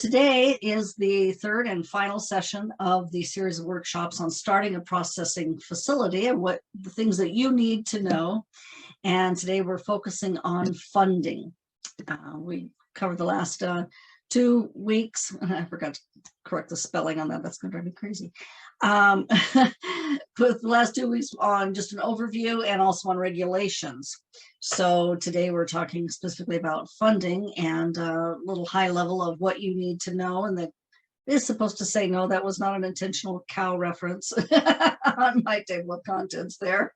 Today is the third and final session of the series of workshops on starting a processing facility and what the things that you need to know. And today we're focusing on funding. We covered the last 2 weeks. I forgot to correct the spelling on that. That's going to drive me crazy. Put the last 2 weeks on just an overview and also on regulations. So today we're talking specifically about funding and a little high level of what you need to know. And that is supposed to say, no, that was not an intentional cow reference on my table of contents there.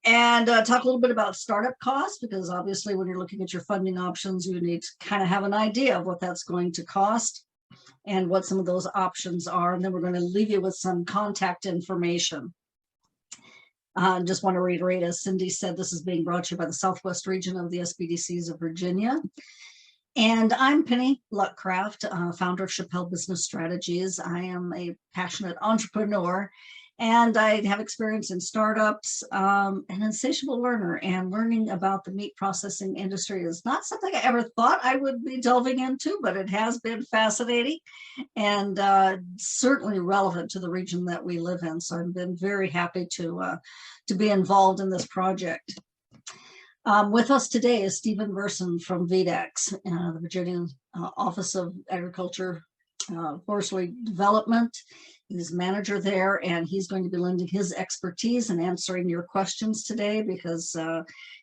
And talk a little bit about startup costs, because obviously when you're looking at your funding options, you need to kind of have an idea of what that's going to cost and what some of those options are. And then we're going to leave you with some contact information. Just want to reiterate, as Cindy said, this is being brought to you by the Southwest region of the SBDCs of Virginia. And I'm Penny Luckcraft, founder of Chappelle Business Strategies. I am a passionate entrepreneur, and I have experience in startups, an insatiable learner, and learning about the meat processing industry is not something I ever thought I would be delving into, but it has been fascinating and certainly relevant to the region that we live in. So I've been very happy to be involved in this project. With us today is Stephen Verson from VDAX, the Virginia Office of Agriculture, Forestry Development. He's manager there, and he's going to be lending his expertise and answering your questions today because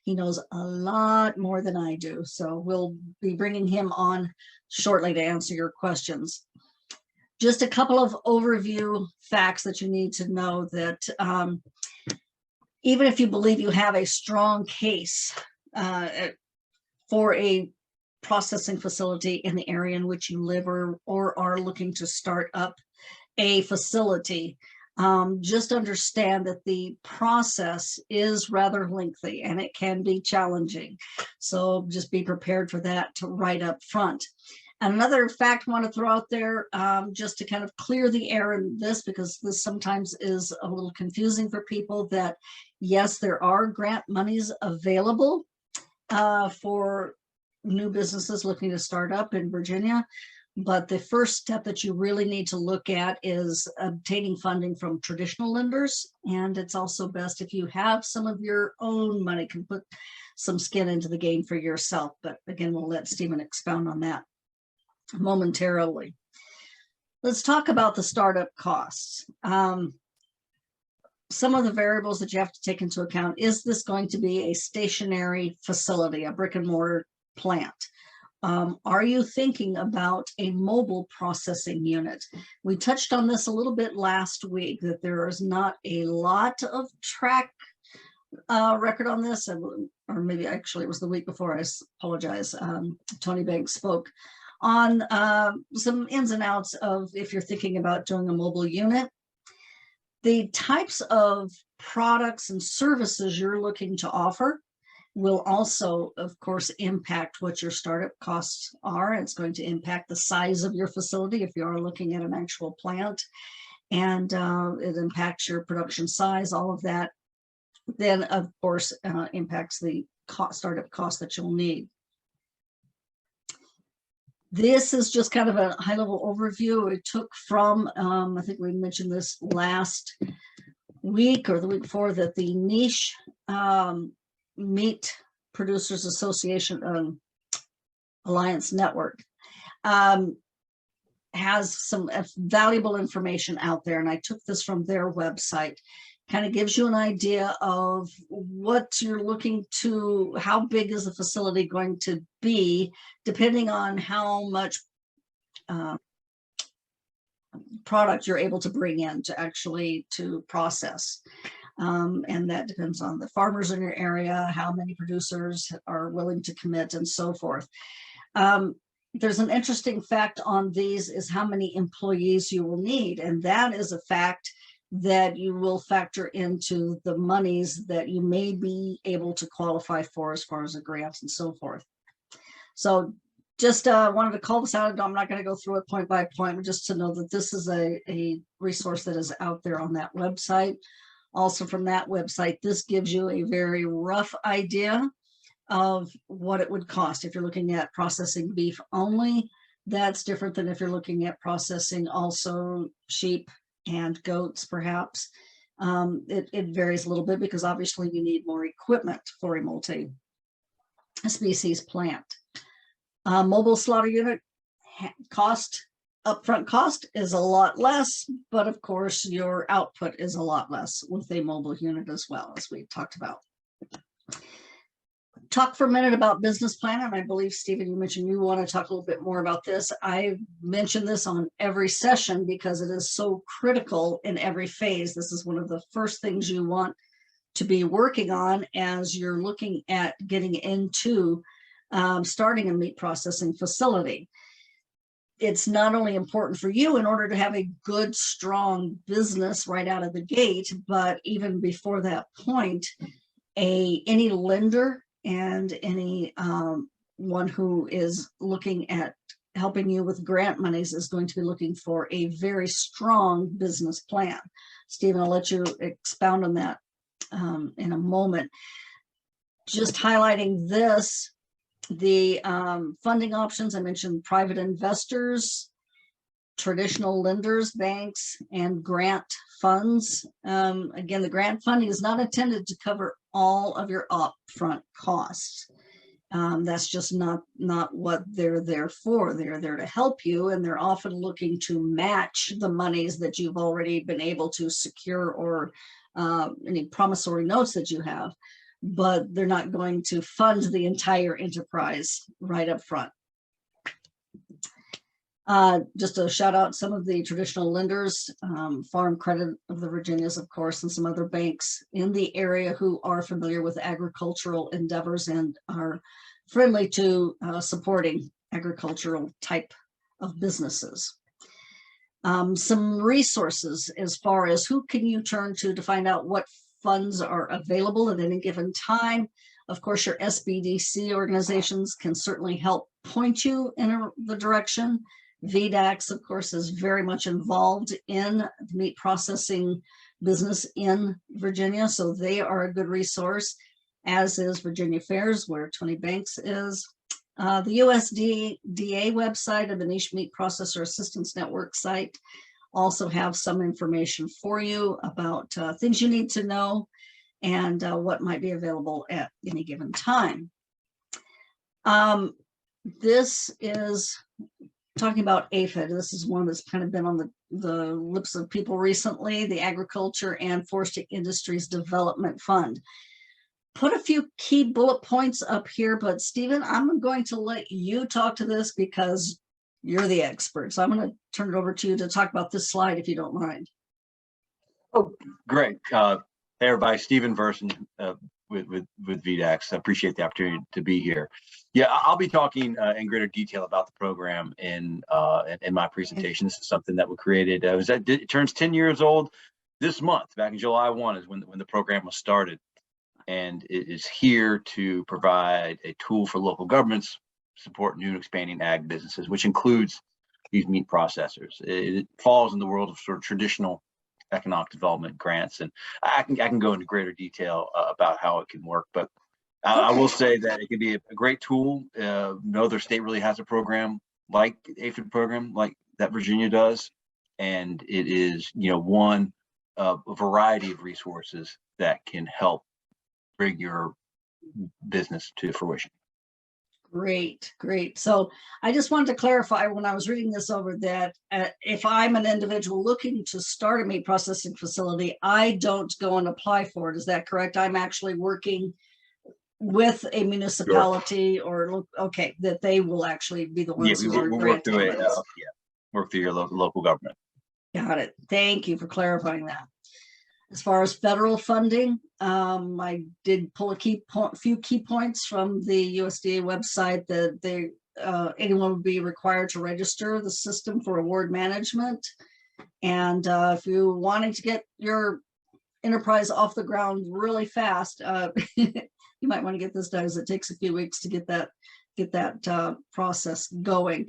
he knows a lot more than I do. So we'll be bringing him on shortly to answer your questions. Just a couple of overview facts that you need to know that even if you believe you have a strong case for a processing facility in the area in which you live or are looking to start up a facility, just understand that the process is rather lengthy and it can be challenging. So just be prepared for that right up front. Another fact I want to throw out there, just to kind of clear the air in this, because this sometimes is a little confusing for people, that yes, there are grant monies available for new businesses looking to start up in Virginia. But the first step that you really need to look at is obtaining funding from traditional lenders. And it's also best if you have some of your own money, can put some skin into the game for yourself. But again, we'll let Stephen expound on that momentarily. Let's talk about the startup costs. Some of the variables that you have to take into account: is this going to be a stationary facility, a brick and mortar plant? Are you thinking about a mobile processing unit? We touched on this a little bit last week, that there is not a lot of track record on this, or maybe actually it was the week before, I apologize. Tony Banks spoke on some ins and outs of if you're thinking about doing a mobile unit. The types of products and services you're looking to offer will also, of course, impact what your startup costs are. It's going to impact the size of your facility if you are looking at an actual plant, and it impacts your production size. All of that then, of course, impacts the startup cost that you'll need. This is just kind of a high-level overview. It took from, I think we mentioned this last week or the week before, that the Niche Meat Producers Association Alliance Network has some valuable information out there, and I took this from their website. Kind of gives you an idea of what you're looking to, how big is the facility going to be, depending on how much product you're able to bring in to process. And that depends on the farmers in your area, how many producers are willing to commit, and so forth. There's an interesting fact on these is how many employees you will need. And that is a fact that you will factor into the monies that you may be able to qualify for as far as a grant and so forth. So just wanted to call this out. I'm not going to go through it point by point, but just to know that this is a resource that is out there on that website. Also from that website, this gives you a very rough idea of what it would cost if you're looking at processing beef only That's different than if you're looking at processing also sheep and goats, perhaps. It varies a little bit because obviously you need more equipment for a multi-species plant. Mobile slaughter unit cost, upfront cost is a lot less, but of course your output is a lot less with a mobile unit as well, as we talked about. Talk for a minute about business plan, and I believe, Stephen, you mentioned you want to talk a little bit more about this. I mention this on every session because it is so critical in every phase. This is one of the first things you want to be working on as you're looking at getting into starting a meat processing facility. It's not only important for you in order to have a good, strong business right out of the gate, but even before that point, any lender and any one who is looking at helping you with grant monies is going to be looking for a very strong business plan. Stephen, I'll let you expound on that in a moment. Just highlighting this, the funding options, I mentioned private investors, traditional lenders, banks, and grant funds. Again, the grant funding is not intended to cover all of your upfront costs. That's just not what they're there for. They're there to help you, and they're often looking to match the monies that you've already been able to secure or any promissory notes that you have, but they're not going to fund the entire enterprise right up front. Just to shout out some of the traditional lenders, Farm Credit of the Virginias, of course, and some other banks in the area who are familiar with agricultural endeavors and are friendly to supporting agricultural type of businesses. Some resources as far as who can you turn to find out what funds are available at any given time. Of course, your SBDC organizations can certainly help point you in the direction. VDAX, of course, is very much involved in the meat processing business in Virginia, so they are a good resource, as is Virginia Fairs, where Tony Banks is. The USDA website and the Niche Meat Processor Assistance Network site also have some information for you about things you need to know and what might be available at any given time. This is talking about APHID. This is one that's kind of been on the lips of people recently, the Agriculture and Forestry Industries Development Fund. Put a few key bullet points up here, but Stephen, I'm going to let you talk to this because you're the expert. So I'm going to turn it over to you to talk about this slide, if you don't mind. Oh, great. Hey, everybody, Stephen Verson with VDAX. I appreciate the opportunity to be here. Yeah, I'll be talking in greater detail about the program in my presentation. This is something that we created. It turns 10 years old this month. Back in July 1 is when the program was started. And it is here to provide a tool for local governments to support new and expanding ag businesses, which includes these meat processors. It falls in the world of sort of traditional economic development grants, and I can go into greater detail about how it can work. But I will say that it can be a great tool. No other state really has a program like the APHID program, like that Virginia does, and it is one of a variety of resources that can help bring your business to fruition. Great. So I just wanted to clarify when I was reading this over that if I'm an individual looking to start a meat processing facility, I don't go and apply for it. Is that correct? I'm actually working with a municipality, sure. Or okay, that they will actually be the ones who are granting it. Work through your local government. Got it. Thank you for clarifying that. As far as federal funding, I did pull a few key points from the USDA website that anyone would be required to register the system for award management. And if you're wanting to get your enterprise off the ground really fast, you might want to get this done, as it takes a few weeks to get that process going.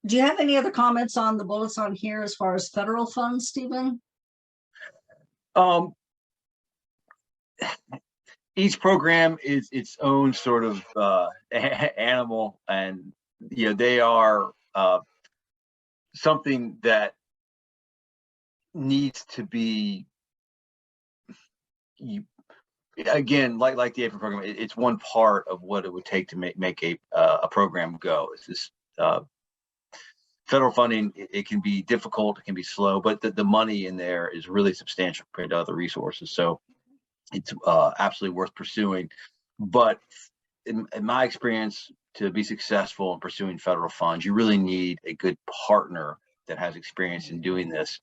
Do you have any other comments on the bullets on here as far as federal funds, Stephen? Each program is its own sort of animal, and they are something that needs to be, again, like the APHA program, it's one part of what it would take to make a program go. It's this federal funding. It can be difficult, it can be slow, but the money in there is really substantial compared to other resources. So it's absolutely worth pursuing. But in my experience, to be successful in pursuing federal funds, you really need a good partner that has experience in doing this.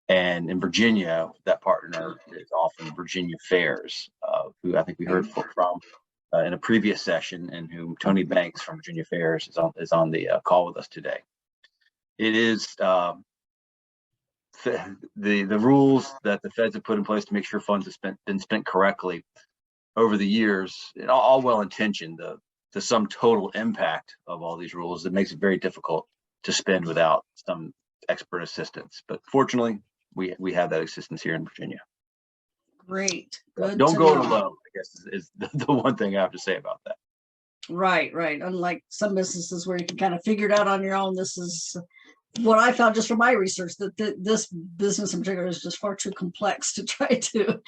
And in Virginia, that partner is often Virginia Fairs, who I think we heard from in a previous session, and whom Tony Banks from Virginia Fairs is on the call with us today. It is the rules that the feds have put in place to make sure funds have been spent correctly over the years, all well intentioned. The sum total impact of all these rules, it makes it very difficult to spend without some expert assistance. But fortunately, we have that assistance here in Virginia. Great. Good. Don't go it alone, I guess is the one thing I have to say about that. Right. Unlike some businesses where you can kind of figure it out on your own, this is what I found just from my research, that this business in particular is just far too complex to try to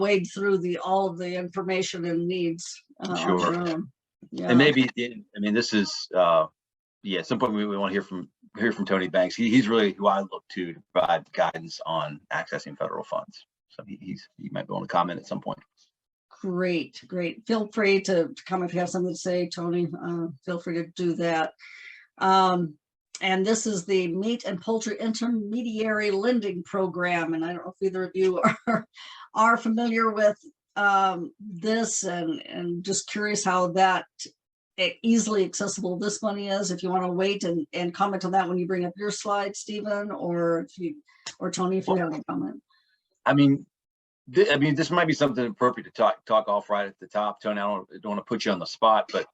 wade through all of the information and needs on your own. Yeah. And maybe, I mean, this is at some point we want to hear from Tony Banks. He's really who I look to provide guidance on accessing federal funds. So he might be able to comment at some point. Great. Feel free to come if you have something to say, Tony. Feel free to do that. And this is the Meat and Poultry Intermediary Lending Program. And I don't know if either of you are familiar with this, and just curious how that easily accessible this money is. If you want to wait and comment on that when you bring up your slide, Stephen, or Tony, if you have any comment. I mean, this might be something appropriate to talk off right at the top, Tony. I don't want to put you on the spot, but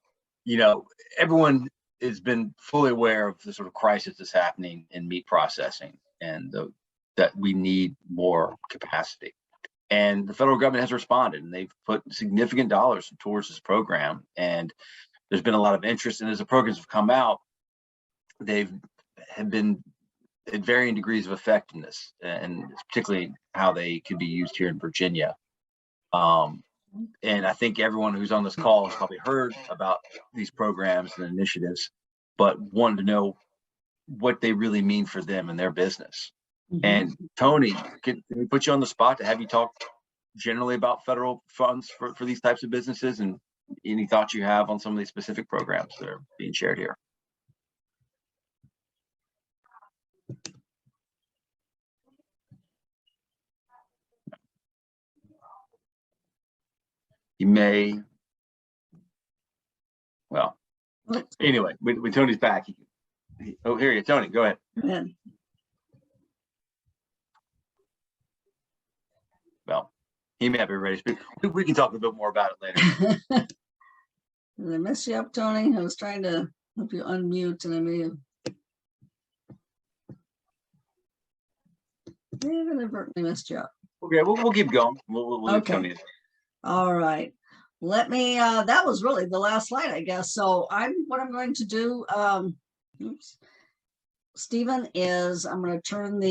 everyone has been fully aware of the sort of crisis that's happening in meat processing, and that we need more capacity. And the federal government has responded, and they've put significant dollars towards this program. And there's been a lot of interest, and as the programs have come out, have been at varying degrees of effectiveness, and particularly how they could be used here in Virginia. And I think everyone who's on this call has probably heard about these programs and initiatives, but wanted to know what they really mean for them and their business. Mm-hmm. And Tony, can we put you on the spot to have you talk generally about federal funds for these types of businesses, and any thoughts you have on some of these specific programs that are being shared here? You may, well, anyway, when Tony's back, here you go, Tony, go ahead. Well, he may not be ready to speak. We can talk a bit more about it later. Did I mess you up, Tony? I was trying to help you unmute, and I may have inadvertently messed you up. Okay, we'll keep going. We'll okay. Tony. All right. Let me, that was really the last slide, I guess. So what I'm going to do, Stephen, is I'm going to turn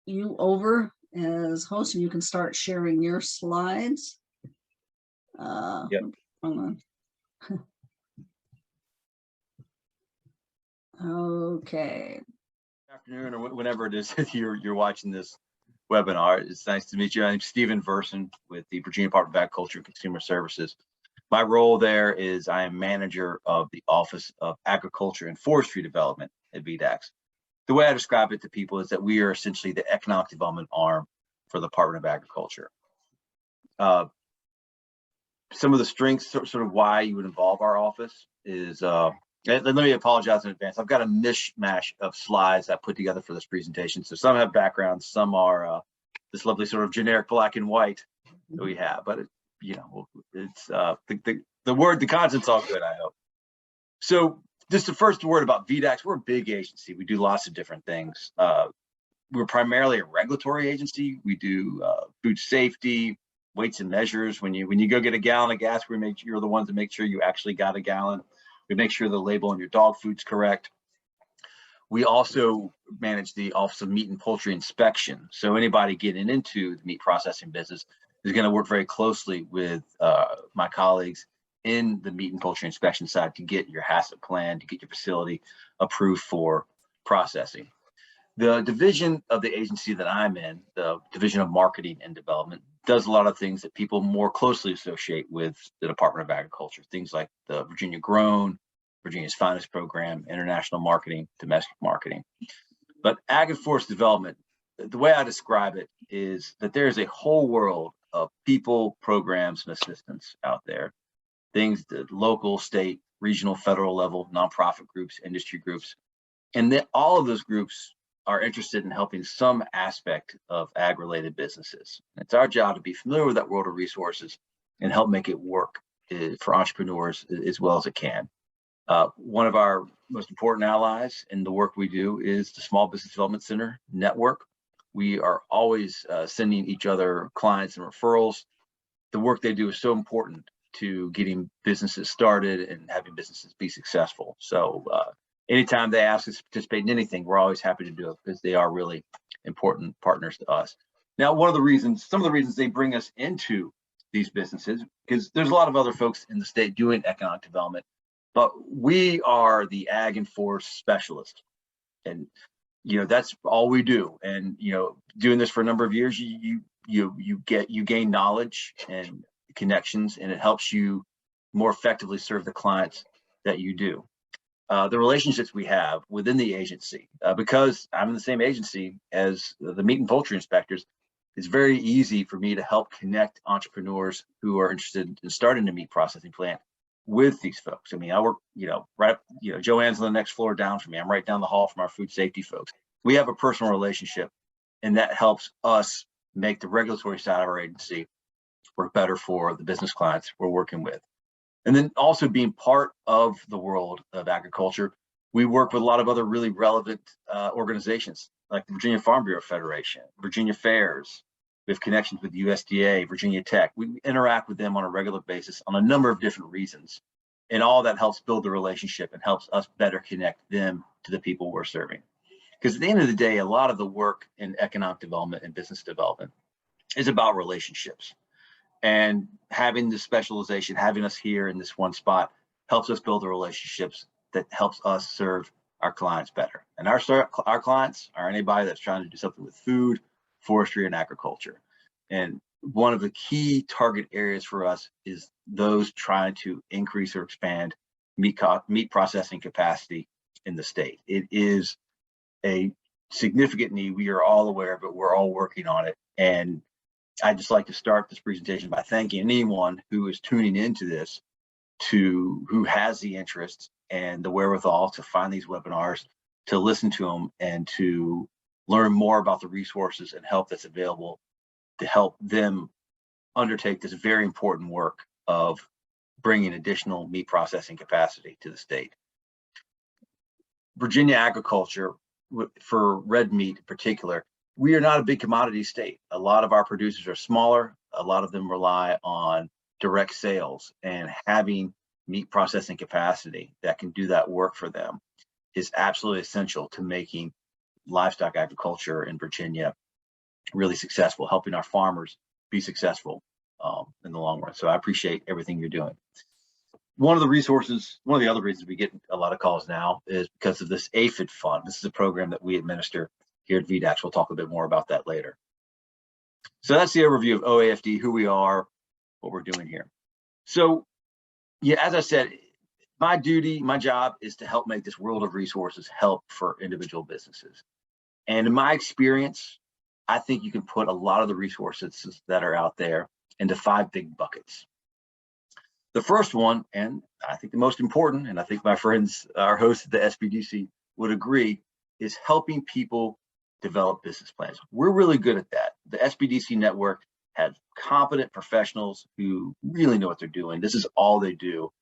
you over as host, and you can start sharing your slides. Yep. Hold on. Okay. Good afternoon, or whenever it is you're watching this webinar. It's nice to meet you. I'm Stephen Verson with the Virginia Department of Agriculture and Consumer Services. My role there is I am manager of the Office of Agriculture and Forestry Development at VDAX. The way I describe it to people is that we are essentially the economic development arm for the Department of Agriculture. Some of the strengths, sort of why you would involve our office is, let me apologize in advance. I've got a mishmash of slides I put together for this presentation. So some have backgrounds, some are this lovely sort of generic black and white that we have. But it's the content's all good, I hope. So just the first word about VDAX. We're a big agency. We do lots of different things. We're primarily a regulatory agency. We do food safety, weights and measures. When you go get a gallon of gas, you're the ones that make sure you actually got a gallon. We make sure the label on your dog food's correct. We also manage the Office of Meat and Poultry Inspection. So anybody getting into the meat processing business is going to work very closely with my colleagues in the meat and poultry inspection side to get your HACCP plan, to get your facility approved for processing. The division of the agency that I'm in, the Division of Marketing and Development, does a lot of things that people more closely associate with the Department of Agriculture, things like the Virginia Grown, Virginia's Finest Program, international marketing, domestic marketing. But Ag and Forest Development, the way I describe it is that there is a whole world of people, programs, and assistance out there. Things that local, state, regional, federal level, nonprofit groups, industry groups, and that all of those groups are interested in helping some aspect of ag-related businesses. It's our job to be familiar with that world of resources and help make it work for entrepreneurs as well as it can. One of our most important allies in the work we do is the Small Business Development Center network. We are always sending each other clients and referrals. The work they do is so important to getting businesses started and having businesses be successful. So anytime they ask us to participate in anything, we're always happy to do it because they are really important partners to us. Now, some of the reasons they bring us into these businesses, because there's a lot of other folks in the state doing economic development, but we are the ag and forest specialist. And, that's all we do. And, doing this for a number of years, you gain knowledge and connections, and it helps you more effectively serve the clients that you do. The relationships we have within the agency, because I'm in the same agency as the meat and poultry inspectors, it's very easy for me to help connect entrepreneurs who are interested in starting a meat processing plant with these folks. I mean, I work, Joanne's on the next floor down from me. I'm right down the hall from our food safety folks. We have a personal relationship, and that helps us make the regulatory side of our agency work better for the business clients we're working with. And then also being part of the world of agriculture, we work with a lot of other really relevant organizations like the Virginia Farm Bureau Federation, Virginia Fairs. We have connections with USDA, Virginia Tech. We interact with them on a regular basis on a number of different reasons. And all that helps build the relationship and helps us better connect them to the people we're serving. Because at the end of the day, a lot of the work in economic development and business development is about relationships. And having this specialization, having us here in this one spot, helps us build the relationships that helps us serve our clients better. And our clients are anybody that's trying to do something with food, forestry, and agriculture. And one of the key target areas for us is those trying to increase or expand meat processing capacity in the state. It is a significant need. We are all aware of it. We're all working on it. And I'd just like to start this presentation by thanking anyone who is tuning into this, who has the interest and the wherewithal to find these webinars, to listen to them, and to learn more about the resources and help that's available to help them undertake this very important work of bringing additional meat processing capacity to the state. Virginia agriculture, for red meat in particular, we are not a big commodity state. A lot of our producers are smaller. A lot of them rely on direct sales, and having meat processing capacity that can do that work for them is absolutely essential to making livestock agriculture in Virginia really successful, helping our farmers be successful in the long run. So I appreciate everything you're doing. One of the other reasons we get a lot of calls now is because of this APHID fund. This is a program that we administer here at VDAX. We'll talk a bit more about that later. So that's the overview of OAFD, who we are, what we're doing here. So yeah, as I said, my job is to help make this world of resources help for individual businesses. And in my experience, I think you can put a lot of the resources that are out there into 5 big buckets. The first one, and I think the most important, and I think my friends, our hosts at the SBDC would agree, is helping people develop business plans. We're really good at that. The SBDC network has competent professionals who really know what they're doing. This is all they do.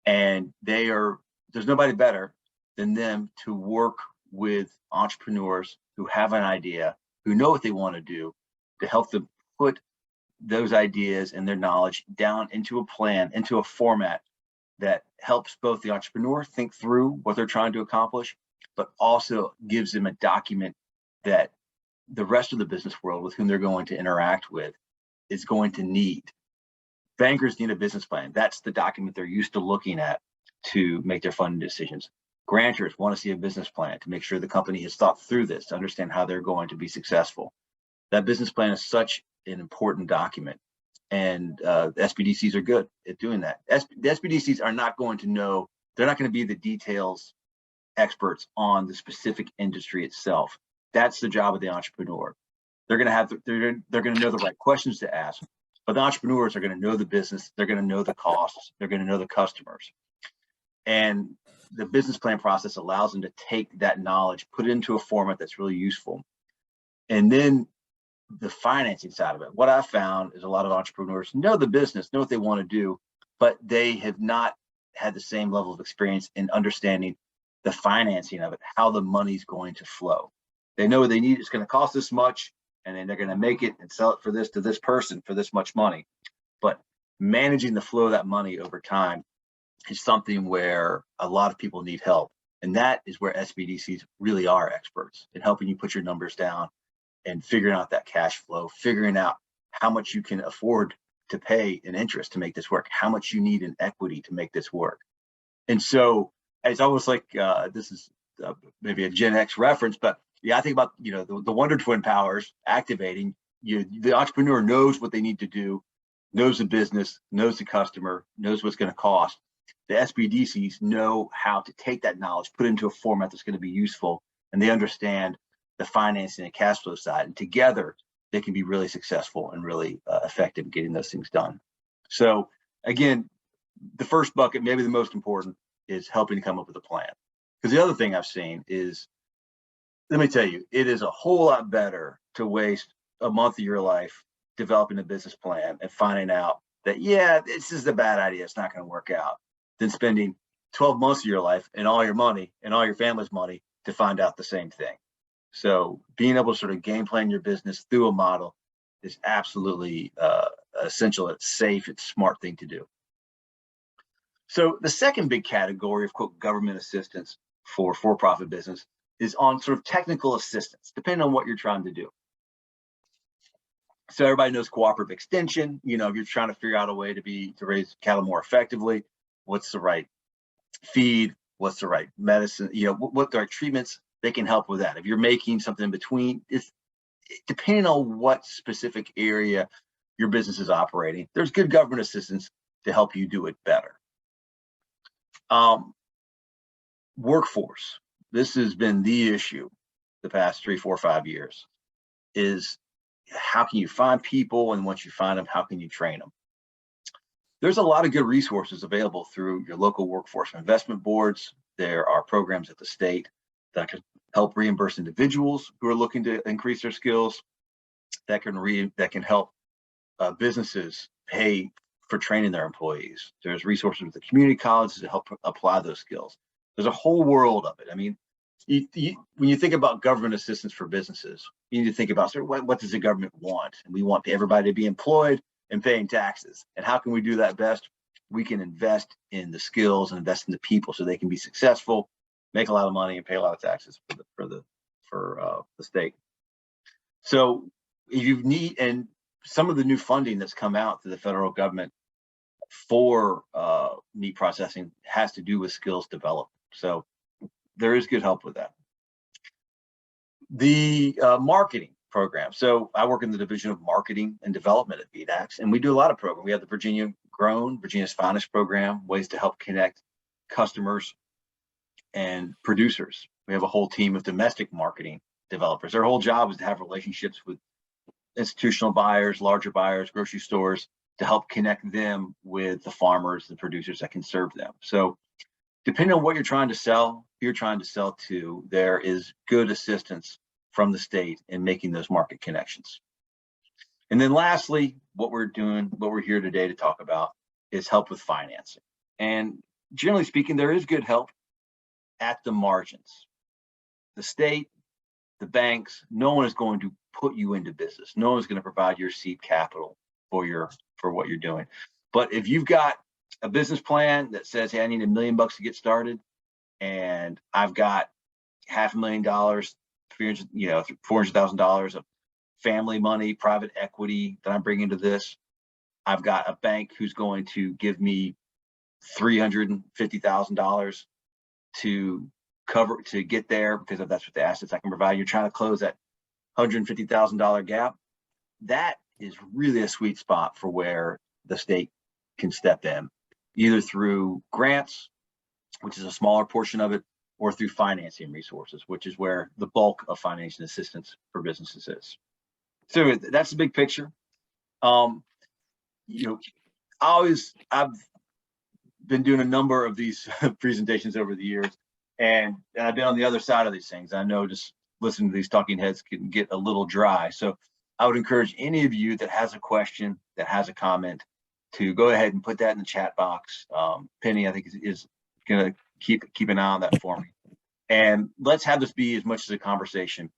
And there's nobody better than them to work with entrepreneurs who have an idea, who know what they want to do, to help them put those ideas and their knowledge down into a plan, into a format that helps both the entrepreneur think through what they're trying to accomplish but also gives them a document that the rest of the business world with whom they're going to interact with is going to need. Bankers need a business plan. That's the document they're used to looking at to make their funding decisions. Grantors want to see a business plan to make sure the company has thought through this, to understand how they're going to be successful. That business plan is such an important document, and the SBDCs are good at doing that. The SBDCs are not going to know, they're not going to be the details experts on the specific industry itself. That's the job of the entrepreneur. They're going to have, they're going to know the right questions to ask, but the entrepreneurs are going to know the business. They're going to know the costs. They're going to know the customers. And the business plan process allows them to take that knowledge, put it into a format that's really useful. And then the financing side of it. What I found is a lot of entrepreneurs know the business, know what they want to do, but they have not had the same level of experience in understanding the financing of it, how the money's going to flow. They know they need, it's going to cost this much, and then they're going to make it and sell it for this to this person for this much money. But managing the flow of that money over time is something where a lot of people need help. And that is where SBDCs really are experts in helping you put your numbers down and figuring out that cash flow, figuring out how much you can afford to pay in interest to make this work, how much you need in equity to make this work. And so it's almost like this is maybe a Gen X reference, but yeah, I think about, you know, the Wonder Twin powers activating. The entrepreneur knows what they need to do, knows the business, knows the customer, knows what's going to cost. The SBDCs know how to take that knowledge, put it into a format that's going to be useful, and they understand the financing and cash flow side. And together, they can be really successful and really effective in getting those things done. So again, the first bucket, maybe the most important, is helping to come up with a plan. Because the other thing I've seen is, let me tell you, it is a whole lot better to waste a month of your life developing a business plan and finding out that, yeah, this is a bad idea, it's not going to work out, than spending 12 months of your life and all your money and all your family's money to find out the same thing. So being able to sort of game plan your business through a model is absolutely essential. It's safe, it's a smart thing to do. So the second big category of, quote, government assistance for-profit business is on sort of technical assistance, depending on what you're trying to do. So everybody knows cooperative extension. You know, if you're trying to figure out a way to raise cattle more effectively, what's the right feed, what's the right medicine, you know, what the right treatments, they can help with that. If you're making something in between, it's depending on what specific area your business is operating, there's good government assistance to help you do it better. Workforce. This has been the issue the past 3, 4, 5 years, is how can you find people, and once you find them, how can you train them? There's a lot of good resources available through your local workforce investment boards. There are programs at the state that can help reimburse individuals who are looking to increase their skills, that can help businesses pay for training their employees. There's resources with the community colleges to help apply those skills. There's a whole world of it. I mean, when you think about government assistance for businesses, you need to think about, what does the government want? And we want everybody to be employed and paying taxes. And how can we do that best? We can invest in the skills and invest in the people so they can be successful, make a lot of money, and pay a lot of taxes for the state. So if you need, and some of the new funding that's come out to the federal government for meat processing has to do with skills development. So there is good help with that. The marketing program. So I work in the division of marketing and development at VDAX, and we do a lot of programs. We have the Virginia Grown, Virginia's Finest program, ways to help connect customers and producers. We have a whole team of domestic marketing developers. Their whole job is to have relationships with institutional buyers, larger buyers, grocery stores, to help connect them with the farmers, the producers that can serve them. So depending on what you're trying to sell, who you're trying to sell to, there is good assistance from the state in making those market connections. And then lastly, what we're here today to talk about is help with financing. And generally speaking, there is good help at the margins. The state, the banks, no one is going to put you into business. No one's going to provide your seed capital for what you're doing. But if you've got a business plan that says, hey, I need $1 million to get started, and I've got $500,000, 300, $400,000 of family money, private equity that I'm bringing to this. I've got a bank who's going to give me $350,000 to get there because that's what the assets I can provide. You're trying to close that $150,000 gap. That is really a sweet spot for where the state can step in, either through grants, which is a smaller portion of it, or through financing resources, which is where the bulk of financial assistance for businesses is. So that's the big picture. I've been doing a number of these presentations over the years, and I've been on the other side of these things. I know just listening to these talking heads can get a little dry. So I would encourage any of you that has a question, that has a comment, to go ahead and put that in the chat box. Penny, I think, is going to keep an eye on that for me. And let's have this be as much as a conversation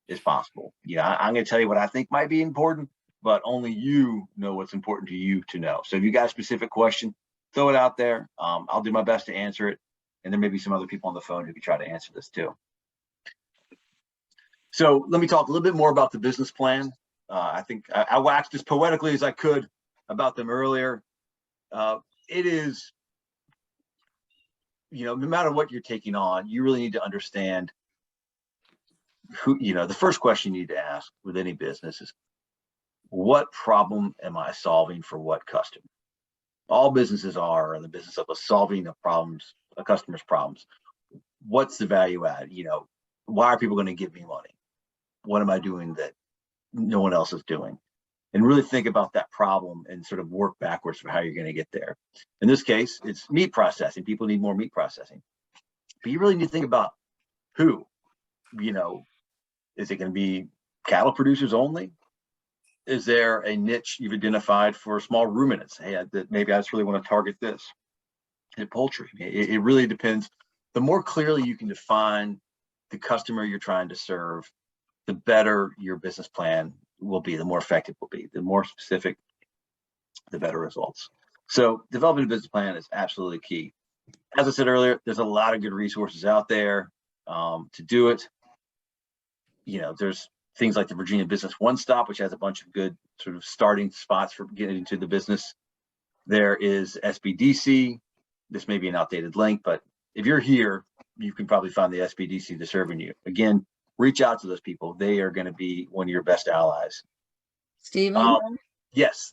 as possible. I'm going to tell you what I think might be important, but only you know what's important to you to know. So if you got a specific question, throw it out there. I'll do my best to answer it. And there may be some other people on the phone who can try to answer this too. So let me talk a little bit more about the business plan. I think I waxed as poetically as I could about them earlier. It is, no matter what you're taking on, you really need to understand who, the first question you need to ask with any business is, what problem am I solving for what customer? All businesses are in the business of solving a customer's problems. What's the value add? Why are people going to give me money? What am I doing that no one else is doing? And really think about that problem and sort of work backwards for how you're going to get there. In this case, it's meat processing. People need more meat processing. But you really need to think about who. Is it going to be cattle producers only? Is there a niche you've identified for small ruminants? Hey, that maybe I just really want to target this. And poultry. It really depends. The more clearly you can define the customer you're trying to serve, the better your business plan will be, the more effective it will be. The more specific, the better results. So developing a business plan is absolutely key. As I said earlier, there's a lot of good resources out there to do it. There's things like the Virginia Business One Stop, which has a bunch of good sort of starting spots for getting into the business. There is SBDC. This may be an outdated link, but if you're here, you can probably find the SBDC that's serving you. Again, reach out to those people. They are going to be one of your best allies. Stephen? Yes.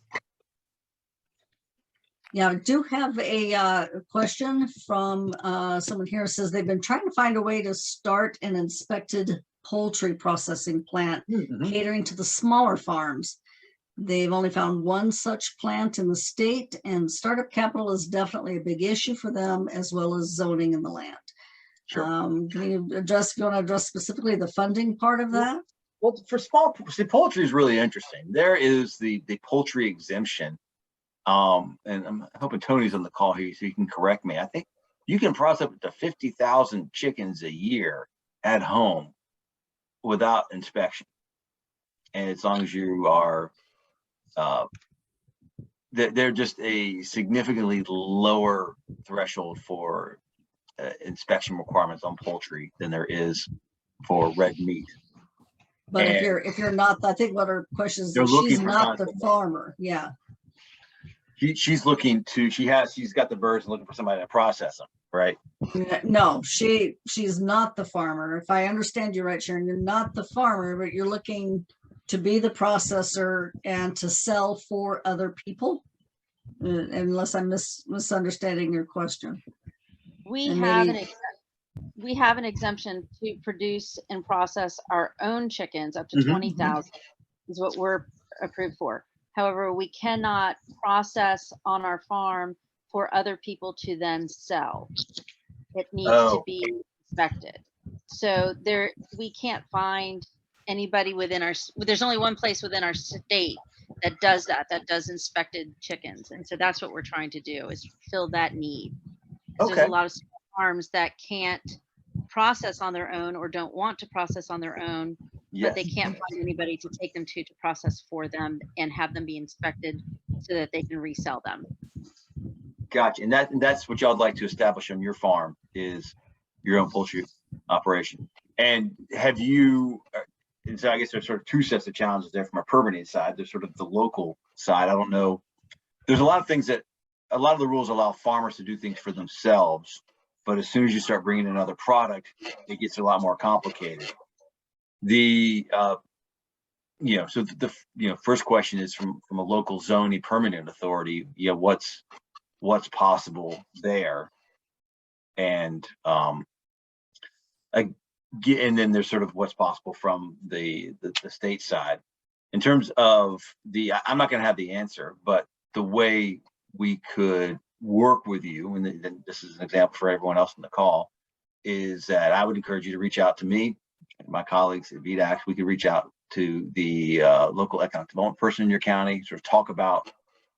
Yeah, I do have a question from someone here. Says they've been trying to find a way to start an inspected poultry processing plant catering to the smaller farms. They've only found one such plant in the state, and startup capital is definitely a big issue for them, as well as zoning in the land. Sure. Can you address specifically the funding part of that? Well, for poultry is really interesting. There is the poultry exemption. And I'm hoping Tony's on the call here so he can correct me. I think you can process up to 50,000 chickens a year at home without inspection. And as long as you are, they're just a significantly lower threshold for inspection requirements on poultry than there is for red meat. But and if you're not, I think what her question is, she's not the farmer. Yeah. She's looking to, she's got the birds and looking for somebody to process them, right? No, she's not the farmer. If I understand you right, Sharon, you're not the farmer, but you're looking to be the processor and to sell for other people, unless I'm misunderstanding your question. We have an exemption to produce and process our own chickens up to 20,000 is what we're approved for. However, we cannot process on our farm for other people to then sell. It needs to be inspected. So we can't find anybody within there's only one place within our state that does does inspected chickens. And so that's what we're trying to do, is fill that need. Okay. There's a lot of farms that can't process on their own or don't want to process on their own, but they can't find anybody to take them to process for them and have them be inspected so that they can resell them. Gotcha. And that's what y'all would like to establish on your farm, is your own poultry operation. And have you, and so I guess there's sort of two sets of challenges there from a permitting side. There's sort of the local side. I don't know. There's a lot of things that, a lot of the rules allow farmers to do things for themselves, but as soon as you start bringing in another product, it gets a lot more complicated. The, so the first question is from a local zoning permitting authority, what's possible there? And and then there's sort of what's possible from the state side. In terms of I'm not going to have the answer, but the way we could work with you, and then this is an example for everyone else on the call, is that I would encourage you to reach out to me and my colleagues at VDAX. We could reach out to the local economic development person in your county, sort of talk about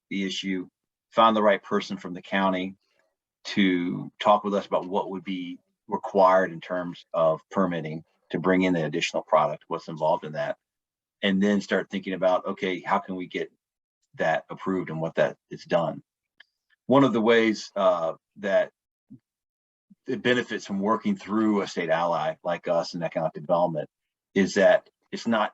the issue, find the right person from the county to talk with us about what would be required in terms of permitting to bring in the additional product, what's involved in that, and then start thinking about, okay, how can we get that approved and what that is done. One of the ways that it benefits from working through a state ally like us in economic development is that it's not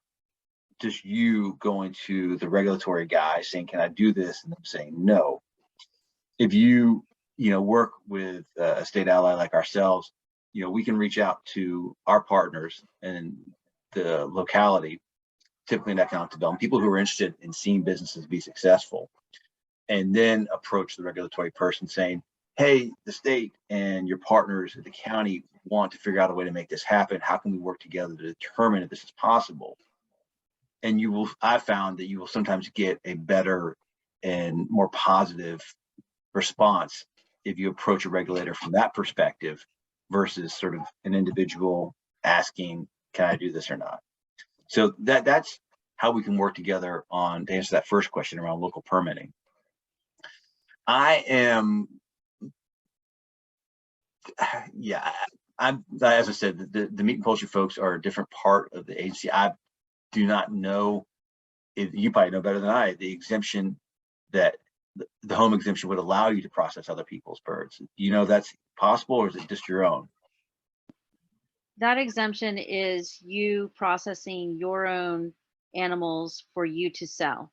just you going to the regulatory guy saying, can I do this? And them saying no. If you work with a state ally like ourselves, we can reach out to our partners in the locality, typically in economic development, people who are interested in seeing businesses be successful, and then approach the regulatory person saying, hey, the state and your partners at the county want to figure out a way to make this happen. How can we work together to determine if this is possible? And I've found that you will sometimes get a better and more positive response if you approach a regulator from that perspective versus sort of an individual asking, can I do this or not? So that's how we can work together on, to answer that first question around local permitting. I'm as I said, the meat and poultry folks are a different part of the agency. I do not know, if you probably know better than I, the exemption that the home exemption would allow you to process other people's birds. That's possible, or is it just your own? That exemption is you processing your own animals for you to sell.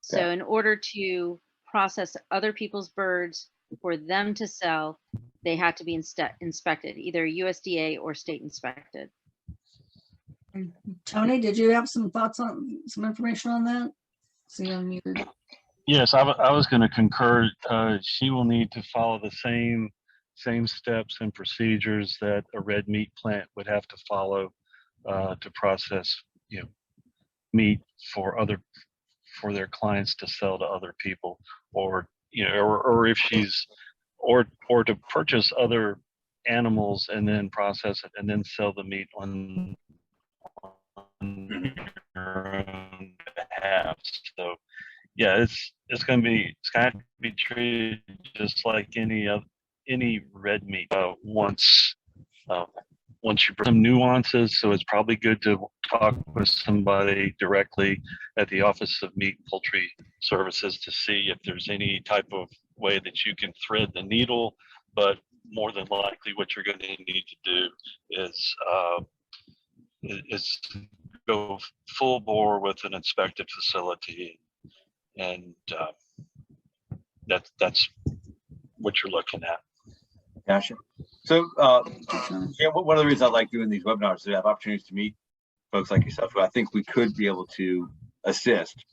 So Okay. in order to process other people's birds for them to sell, they have to be inspected, either USDA or state inspected. Tony, did you have some thoughts on some information on that? See, you're muted. Yes, I was going to concur. She will need to follow the same steps and procedures that a red meat plant would have to follow to process, meat for their clients to sell to other people, or if she's or to purchase other animals and then process it and then sell the meat on your own behalf. So yeah, it's going to have to be treated just like any red meat. Once you bring some nuances, so it's probably good to talk with somebody directly at the Office of Meat and Poultry Services to see if there's any type of way that you can thread the needle. But more than likely, what you're going to need to do is go full bore with an inspected facility, and that's what you're looking at. Gotcha. So one of the reasons I like doing these webinars is to have opportunities to meet folks like yourself who I think we could be able to assist.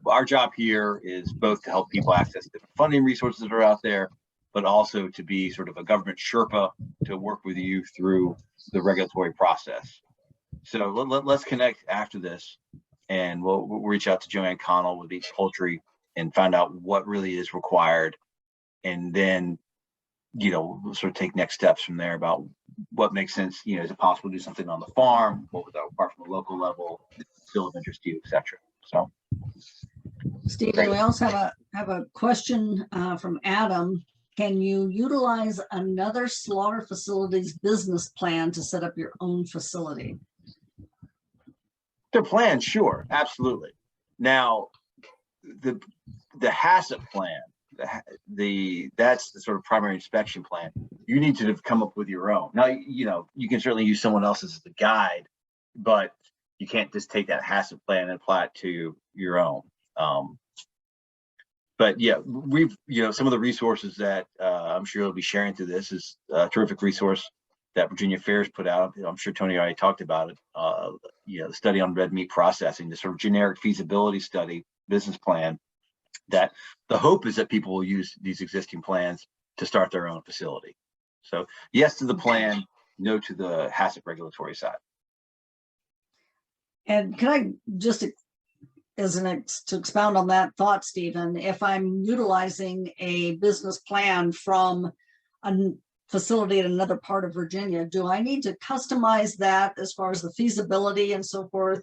Our job here is both to help people access different funding resources that are out there, but also to be sort of a government Sherpa to work with you through the regulatory process. So let's connect after this, and we'll reach out to Joanne Connell with Eat Poultry and find out what really is required, and then we'll sort of take next steps from there about what makes sense. Is it possible to do something on the farm? What would that require from the local level? Still of interest to you, etc. So, Stephen, we also have a question from Adam. Can you utilize another slaughter facility's business plan to set up your own facility? Their plan, sure, absolutely. Now, the HACCP plan that's the sort of primary inspection plan. You need to have come up with your own. Now, you know, you can certainly use someone else's as a guide, but you can't just take that HACCP plan and apply it to your own. But yeah, we've, you know, some of the resources that I'm sure you'll be sharing through this is a terrific resource that Virginia Affairs put out. I'm sure Tony already talked about it. You know, the study on red meat processing, the sort of generic feasibility study, business plan, that the hope is that people will use these existing plans to start their own facility. So yes to the plan, no to the HACCP regulatory side. And can I just, to expound on that thought, Stephen, if I'm utilizing a business plan from a facility in another part of Virginia, do I need to customize that as far as the feasibility and so forth,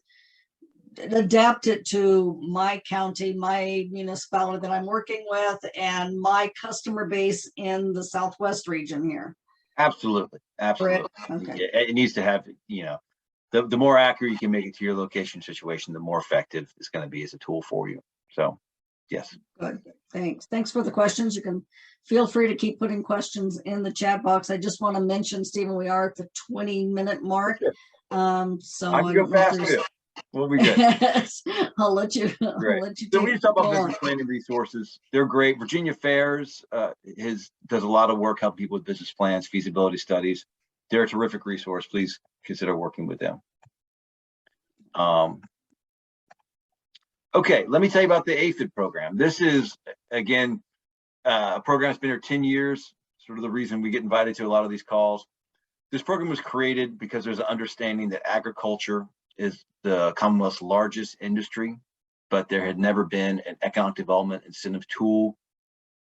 adapt it to my county, my municipality that I'm working with, and my customer base in the Southwest region here? Absolutely, absolutely. Okay. It needs to have, you know, the more accurate you can make it to your location situation, the more effective it's going to be as a tool for you. So, yes. Good. Thanks for the questions. You can feel free to keep putting questions in the chat box. I just want to mention, Stephen, we are at the 20-minute mark. So I can go fast too. We'll be good. I'll let you. So we talk about business planning resources. They're great. Virginia Affairs does a lot of work helping people with business plans, feasibility studies. They're a terrific resource. Please consider working with them. Okay, let me tell you about the AFID program. This is, again, a program that's been here 10 years, sort of the reason we get invited to a lot of these calls. This program was created because there's an understanding that agriculture is the Commonwealth's largest industry, but there had never been an economic development incentive tool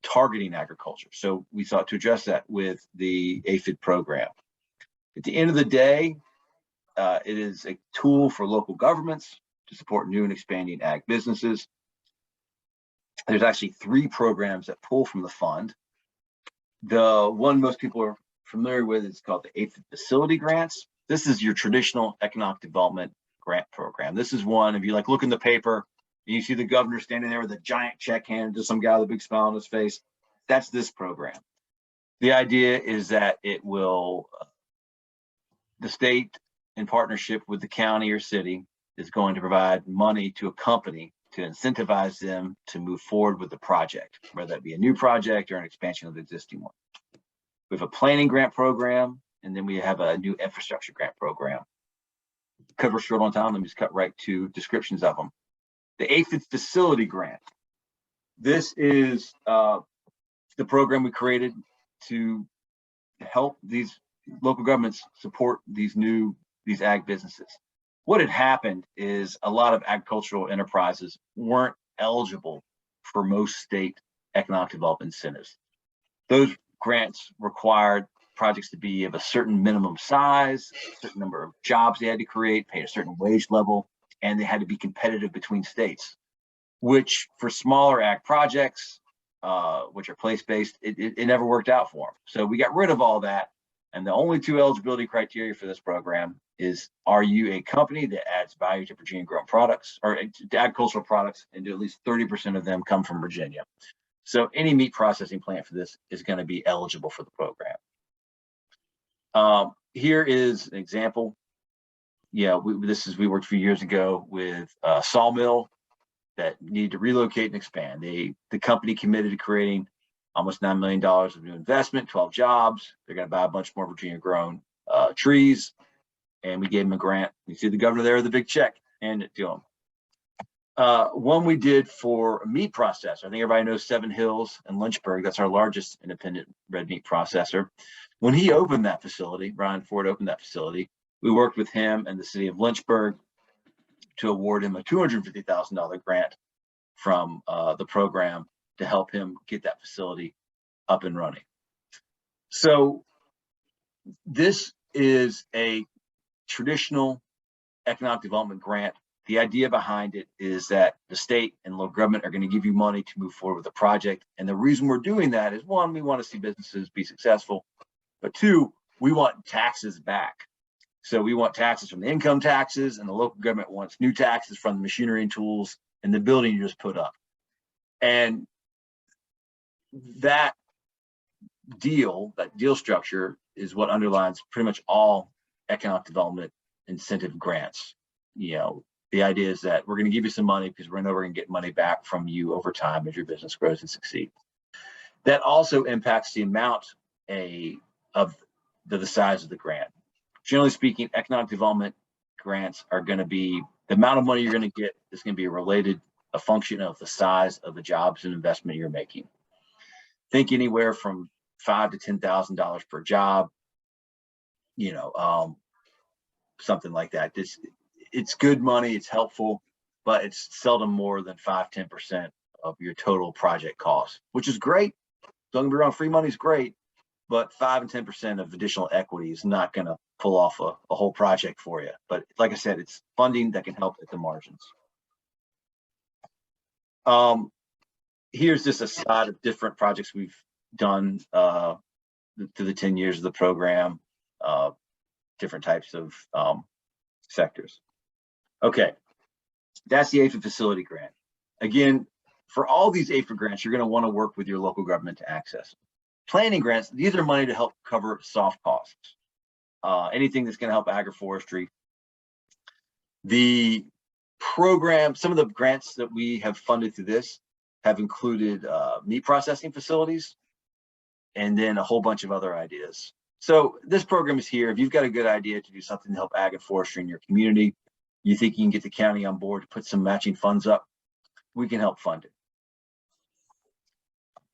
targeting agriculture. So we sought to address that with the AFID program. At the end of the day, it is a tool for local governments to support new and expanding ag businesses. There's actually 3 programs that pull from the fund. The one most people are familiar with is called the AFID Facility Grants. This is your traditional economic development grant program. This is one, if you like look in the paper and you see the governor standing there with a giant check handed to some guy with a big smile on his face, that's this program. The idea is that it will, the state in partnership with the county or city is going to provide money to a company to incentivize them to move forward with the project, whether that be a new project or an expansion of the existing one. We have a planning grant program, and then we have a new infrastructure grant program. Because we're short on time, let me just cut right to descriptions of them. The AFID Facility Grant. This is the program we created to help these local governments support these ag businesses. What had happened is a lot of agricultural enterprises weren't eligible for most state economic development incentives. Those grants required projects to be of a certain minimum size, a certain number of jobs they had to create, pay a certain wage level, and they had to be competitive between states, which for smaller ag projects, which are place-based, it never worked out for them. So we got rid of all that. And the only 2 eligibility criteria for this program is, are you a company that adds value to Virginia grown products or to agricultural products, and do at least 30% of them come from Virginia? So any meat processing plant for this is going to be eligible for the program. Here is an example. Yeah, we worked a few years ago with a sawmill that needed to relocate and expand. The company committed to creating almost $9 million of new investment, 12 jobs. They're going to buy a bunch more Virginia grown trees, and we gave them a grant. You see the governor there with the big check, and it to him. One we did for a meat processor. I think everybody knows Seven Hills and Lynchburg. That's our largest independent red meat processor. When he opened that facility, Ryan Ford opened that facility, we worked with him and the city of Lynchburg to award him a $250,000 grant from the program to help him get that facility up and running. So this is a traditional economic development grant. The idea behind it is that the state and local government are going to give you money to move forward with the project. And the reason we're doing that is, 1, we want to see businesses be successful, but 2, we want taxes back. So we want taxes from the income taxes, and the local government wants new taxes from the machinery and tools and the building you just put up. And that deal structure is what underlines pretty much all economic development incentive grants. You know, the idea is that we're going to give you some money because we know we're going to get money back from you over time as your business grows and succeeds. That also impacts the amount of the size of the grant. Generally speaking, economic development grants are going to be, the amount of money you're going to get is going to be a function of the size of the jobs and investment you're making. Think anywhere from $5,000 to $10,000 per job, you know, something like that. It's good money, it's helpful, but it's seldom more than 5–10% of your total project cost, which is great. Don't get me wrong, free money is great, but 5 and 10% of additional equity is not going to pull off a whole project for you. But like I said, it's funding that can help at the margins. Here's just a side of different projects we've done through the 10 years of the program, different types of sectors. Okay, that's the APHID facility grant. Again, for all these APHID grants, you're going to want to work with your local government to access. Planning grants, these are money to help cover soft costs. Anything that's going to help agroforestry. The program, some of the grants that we have funded through this have included meat processing facilities and then a whole bunch of other ideas. So this program is here. If you've got a good idea to do something to help agroforestry in your community, you think you can get the county on board to put some matching funds up, we can help fund it.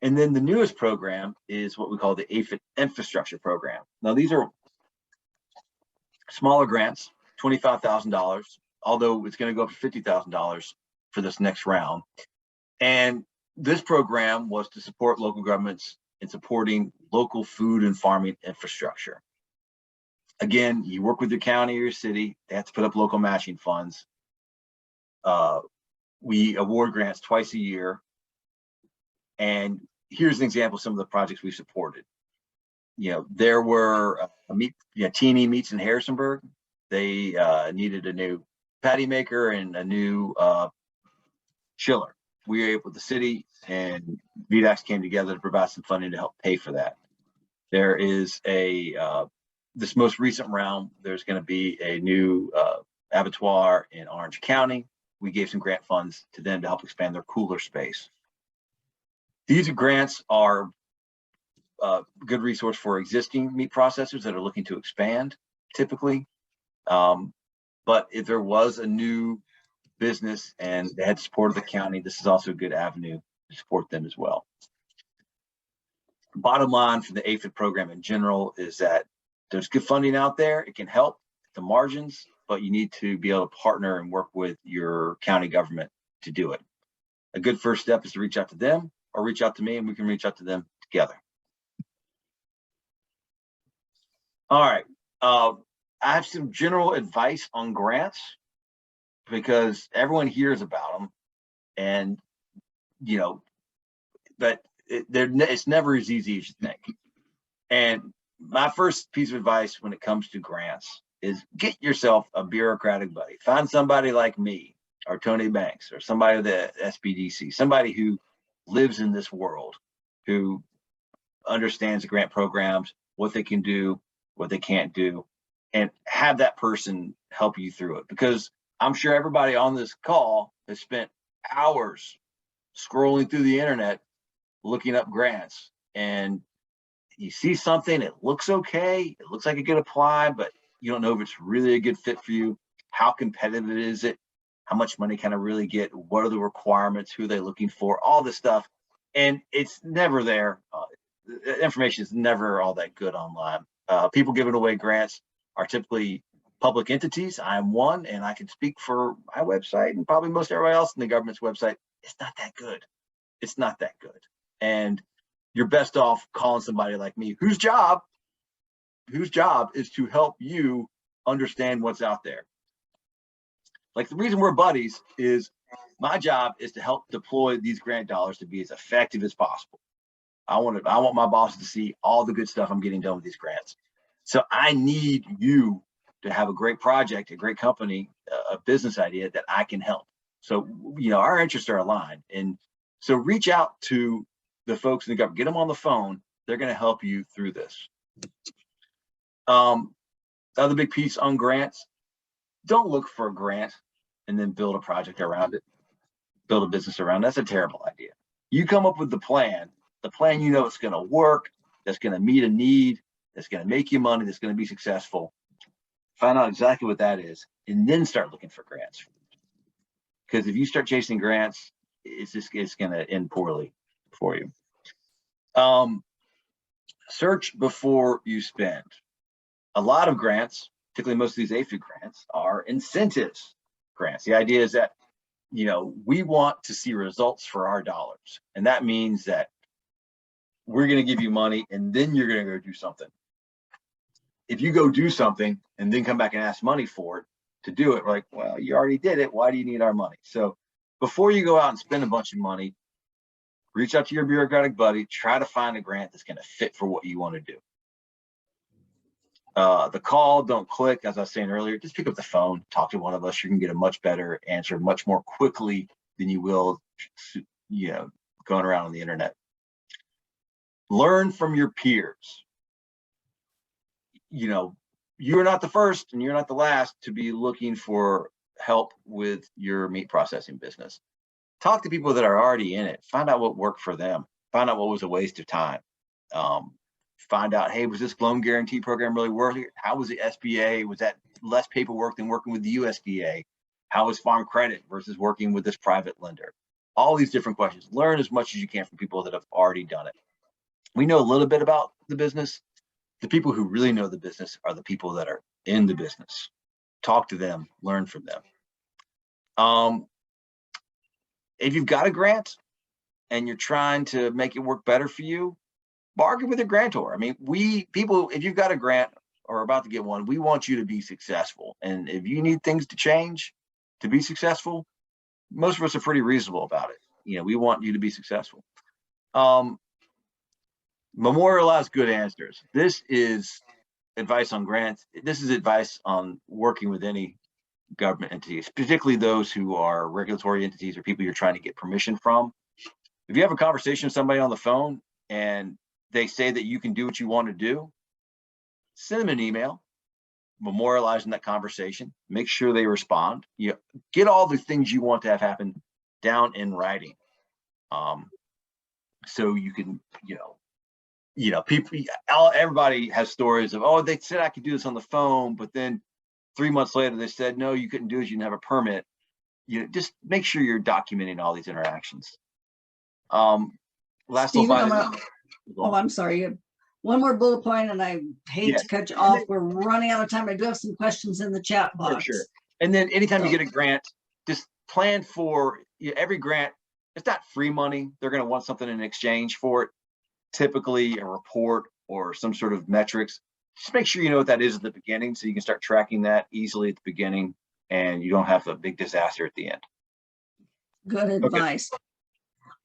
And then the newest program is what we call the APHID infrastructure program. Now these are smaller grants, $25,000, although it's going to go up to $50,000 for this next round. And this program was to support local governments in supporting local food and farming infrastructure. Again, you work with your county or your city, they have to put up local matching funds. We award grants twice a year. And here's an example of some of the projects we supported. You know, there were T&E Meats in Harrisonburg. They needed a new patty maker and a new chiller. We were able, the city and VDAX came together to provide some funding to help pay for that. There is this most recent round, there's going to be a new abattoir in Orange County. We gave some grant funds to them to help expand their cooler space. These grants are a good resource for existing meat processors that are looking to expand, typically. But if there was a new business and they had support of the county, this is also a good avenue to support them as well. Bottom line for the APHID program in general is that there's good funding out there. It can help the margins, but you need to be able to partner and work with your county government to do it. A good first step is to reach out to them or reach out to me and we can reach out to them together. All right. I have some general advice on grants because everyone hears about them and, you know, but it's never as easy as you think. And my first piece of advice when it comes to grants is get yourself a bureaucratic buddy. Find somebody like me or Tony Banks or somebody at the SBDC, somebody who lives in this world, who understands the grant programs, what they can do, what they can't do, and have that person help you through it. Because I'm sure everybody on this call has spent hours scrolling through the internet, looking up grants, and you see something, it looks okay, it looks like it could apply, but you don't know if it's really a good fit for you. How competitive is it? How much money can I really get? What are the requirements? Who are they looking for? All this stuff. And it's never there. Information is never all that good online. People giving away grants are typically public entities. I'm one, and I can speak for my website and probably most everybody else in the government's website. It's not that good. It's not that good. And you're best off calling somebody like me, whose job is to help you understand what's out there. Like the reason we're buddies is my job is to help deploy these grant dollars to be as effective as possible. I want my boss to see all the good stuff I'm getting done with these grants. So I need you to have a great project, a great company, a business idea that I can help. So, you know, our interests are aligned. And so reach out to the folks in the government, get them on the phone. They're going to help you through this. Other big piece on grants, don't look for a grant and then build a project around it, build a business around it. That's a terrible idea. You come up with the plan you know it's going to work, that's going to meet a need, that's going to make you money, that's going to be successful. Find out exactly what that is, and then start looking for grants. Because if you start chasing grants, it's going to end poorly for you. Search before you spend. A lot of grants, particularly most of these AFID grants, are incentives grants. The idea is that, you know, we want to see results for our dollars. And that means that we're going to give you money and then you're going to go do something. If you go do something and then come back and ask money for it to do it, we're like, well, you already did it. Why do you need our money? So before you go out and spend a bunch of money, reach out to your bureaucratic buddy, try to find a grant that's going to fit for what you want to do. The call, don't click, as I was saying earlier, just pick up the phone, talk to one of us. You can get a much better answer much more quickly than you will, you know, going around on the internet. Learn from your peers. You know, you're not the first and you're not the last to be looking for help with your meat processing business. Talk to people that are already in it. Find out what worked for them. Find out what was a waste of time. Find out, hey, was this loan guarantee program really worth it? How was the SBA? Was that less paperwork than working with the USDA? How was farm credit versus working with this private lender? All these different questions. Learn as much as you can from people that have already done it. We know a little bit about the business. The people who really know the business are the people that are in the business. Talk to them, learn from them. If you've got a grant and you're trying to make it work better for you, bargain with a grantor. I mean, if you've got a grant or about to get one, we want you to be successful. And if you need things to change to be successful, most of us are pretty reasonable about it. You know, we want you to be successful. Memorialize good answers. This is advice on grants. This is advice on working with any government entities, particularly those who are regulatory entities or people you're trying to get permission from. If you have a conversation with somebody on the phone and they say that you can do what you want to do, send them an email memorializing that conversation. Make sure they respond. You know, get all the things you want to have happen down in writing, so you can, people, everybody has stories of, oh, they said I could do this on the phone, but then 3 months later they said no, you couldn't do it. You didn't have a permit. Just make sure you're documenting all these interactions. Last Stephen, little I'm sorry. You have one more bullet point, and I hate to cut you off. We're running out of time. I do have some questions in the chat box. For sure. And then anytime you get a grant, just plan for every grant. It's not free money. They're going to want something in exchange for it. Typically a report or some sort of metrics. Just make sure you know what that is at the beginning so you can start tracking that easily at the beginning and you don't have a big disaster at the end. Good advice. Okay.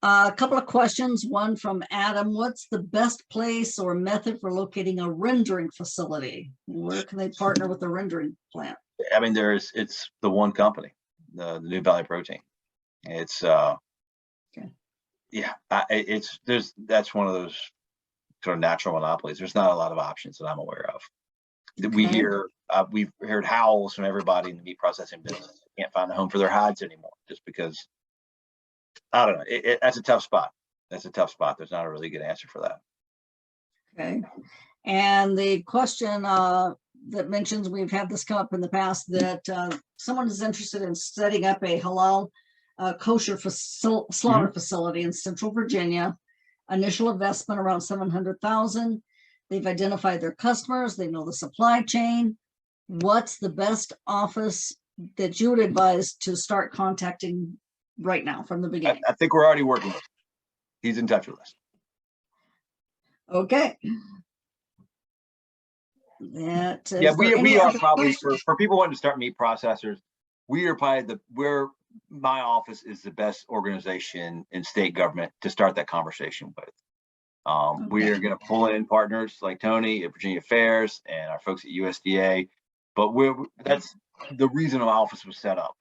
A couple of questions. One from Adam. What's the best place or method for locating a rendering facility? Where can they partner with the rendering plant? I mean, it's the one company, the New Valley Protein. It's okay. Yeah, that's one of those sort of natural monopolies. There's not a lot of options that I'm aware of. Okay. We've heard howls from everybody in the meat processing business. They can't find a home for their hides anymore just because. I don't know. That's a tough spot. That's a tough spot. There's not a really good answer for that. Okay. And the question that mentions, we've had this come up in the past, that someone is interested in setting up a halal kosher slaughter facility in Central Virginia. Initial investment around $700,000. They've identified their customers. They know the supply chain. What's the best office that you would advise to start contacting right now from the beginning? I think we're already working with him. He's in touch with us. Okay. We are probably for people wanting to start meat processors. We are probably my office is the best organization in state government to start that conversation with. Okay. We are going to pull in partners like Tony at Virginia Affairs and our folks at USDA, but that's the reason our office was set up.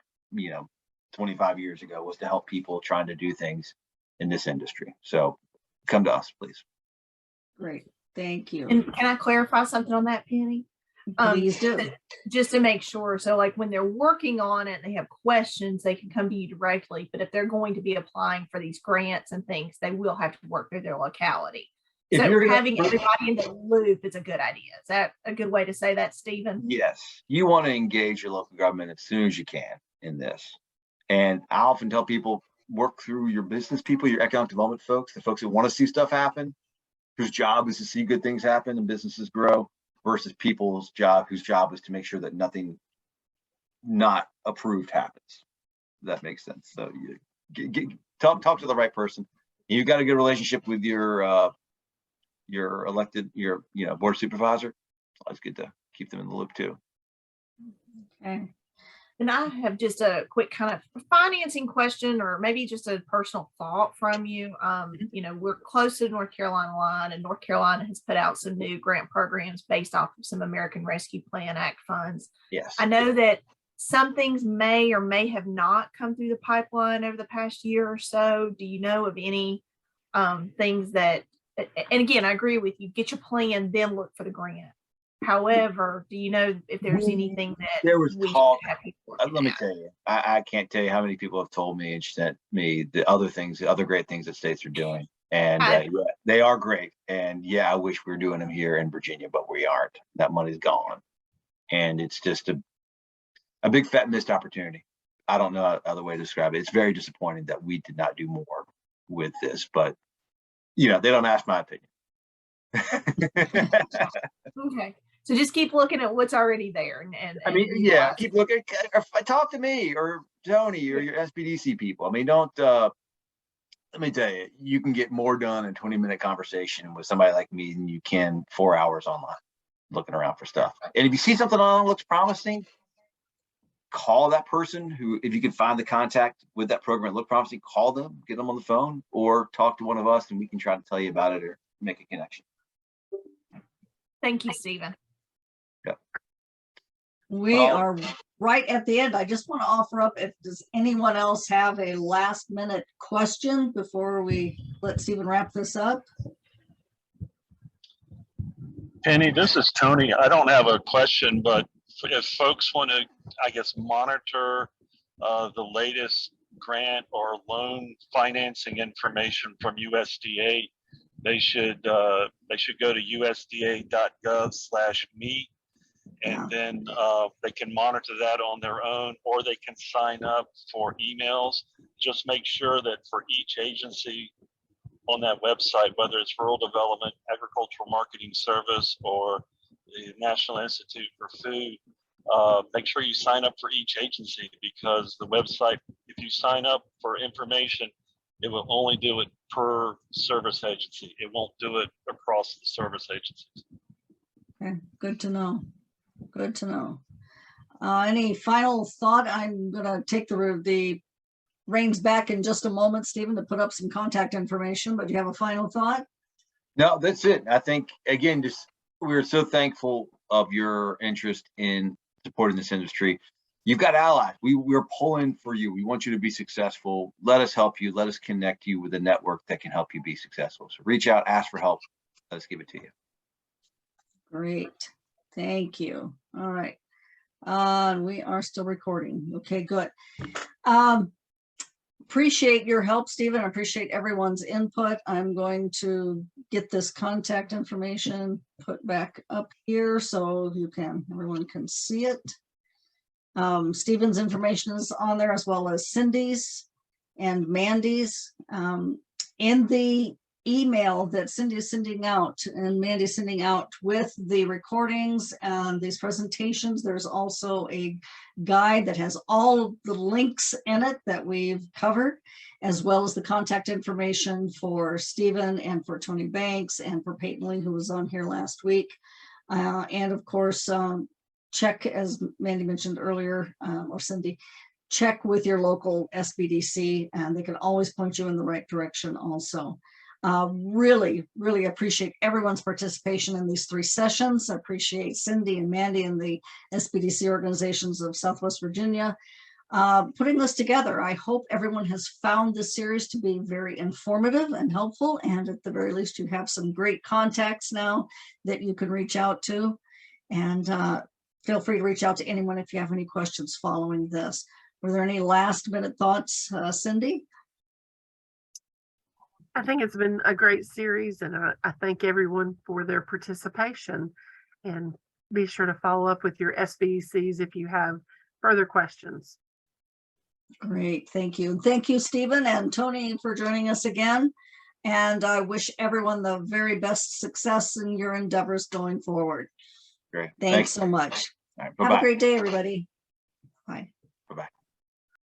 25 years ago was to help people trying to do things in this industry. So come to us, please. Great. Thank you. And can I clarify something on that, Penny? Please do. Just to make sure. So like when they're working on it, they have questions, they can come to you directly. But if they're going to be applying for these grants and things, they will have to work through their locality. If So you're gonna- having everybody in the loop is a good idea. Is that a good way to say that, Stephen? Yes, you want to engage your local government as soon as you can in this. And I often tell people, work through your business people, your economic development folks, the folks that want to see stuff happen, whose job is to see good things happen and businesses grow, versus people's job, whose job is to make sure that nothing not approved happens. That makes sense. So you talk to the right person. You got a good relationship with your elected, board supervisor. It's always good to keep them in the loop too. Okay. And I have just a quick kind of financing question, or maybe just a personal thought from you. We're close to the North Carolina line, and North Carolina has put out some new grant programs based off of some American Rescue Plan Act funds. Yes. I know that some things may or may have not come through the pipeline over the past year or so. Do you know of any things that, and again, I agree with you, get your plan, then look for the grant. However, do you know if there's anything that there was we should talk? have people Let me tell you, I can't tell you how many people have told me and sent me the other great things that states are doing. And yeah, they are great. And yeah, I wish we were doing them here in Virginia, but we aren't. That money's gone. And it's just a big fat missed opportunity. I don't know other way to describe it. It's very disappointing that we did not do more with this, but they don't ask my opinion. Okay. So just keep looking at what's already there. And keep looking. Talk to me or Tony or your SBDC people. I mean, don't, let me tell you, you can get more done in a 20-minute conversation with somebody like me than you can 4 hours online looking around for stuff. And if you see something on that looks promising, call that person who, if you can find the contact with that program, look promising, call them, get them on the phone, or talk to one of us and we can try to tell you about it or make a connection. thank you, Stephen. We are right at the end. I just want to offer up, does anyone else have a last minute question before we let Stephen wrap this up? Penny, this is Tony. I don't have a question, but if folks want to, I guess, monitor the latest grant or loan financing information from USDA, they should go to usda.gov/me, and then they can monitor that on their own, or they can sign up for emails. Just make sure that for each agency on that website, whether it's Rural Development, Agricultural Marketing Service, or the National Institute for Food, make sure you sign up for each agency, because the website, if you sign up for information, it will only do it per service agency. It won't do it across the service agencies. Okay, good to know. Good to know. Any final thought? I'm going to take the reins back in just a moment, Stephen, to put up some contact information, but do you have a final thought? No, that's it. I think, again, we're so thankful of your interest in supporting this industry. You've got allies. We're pulling for you. We want you to be successful. Let us help you. Let us connect you with a network that can help you be successful. So reach out, ask for help. Let's give it to you. Great. Thank you. All right. We are still recording. Okay, good. Appreciate your help, Stephen. I appreciate everyone's input. I'm going to get this contact information put back up here so everyone can see it. Stephen's information is on there, as well as Cindy's and Mandy's. In the email that Cindy is sending out and Mandy's sending out with the recordings and these presentations, there's also a guide that has all the links in it that we've covered, as well as the contact information for Stephen and for Tony Banks and for Peyton Lee, who was on here last week. And of course, check, as Mandy mentioned earlier, or Cindy, check with your local SBDC, and they can always point you in the right direction also. Really, really appreciate everyone's participation in these 3 sessions. I appreciate Cindy and Mandy and the SBDC organizations of Southwest Virginia. putting this together. I hope everyone has found this series to be very informative and helpful. And at the very least, you have some great contacts now that you can reach out to. And feel free to reach out to anyone if you have any questions following this. Were there any last minute thoughts, Cindy? I think it's been a great series, and I thank everyone for their participation. And be sure to follow up with your SBECs if you have further questions. Great, thank you. Thank you, Stephen and Tony, for joining us again. And I wish everyone the very best success in your endeavors going forward. Great. Thanks so much. All right, Have bye-bye. a great day, everybody. Bye.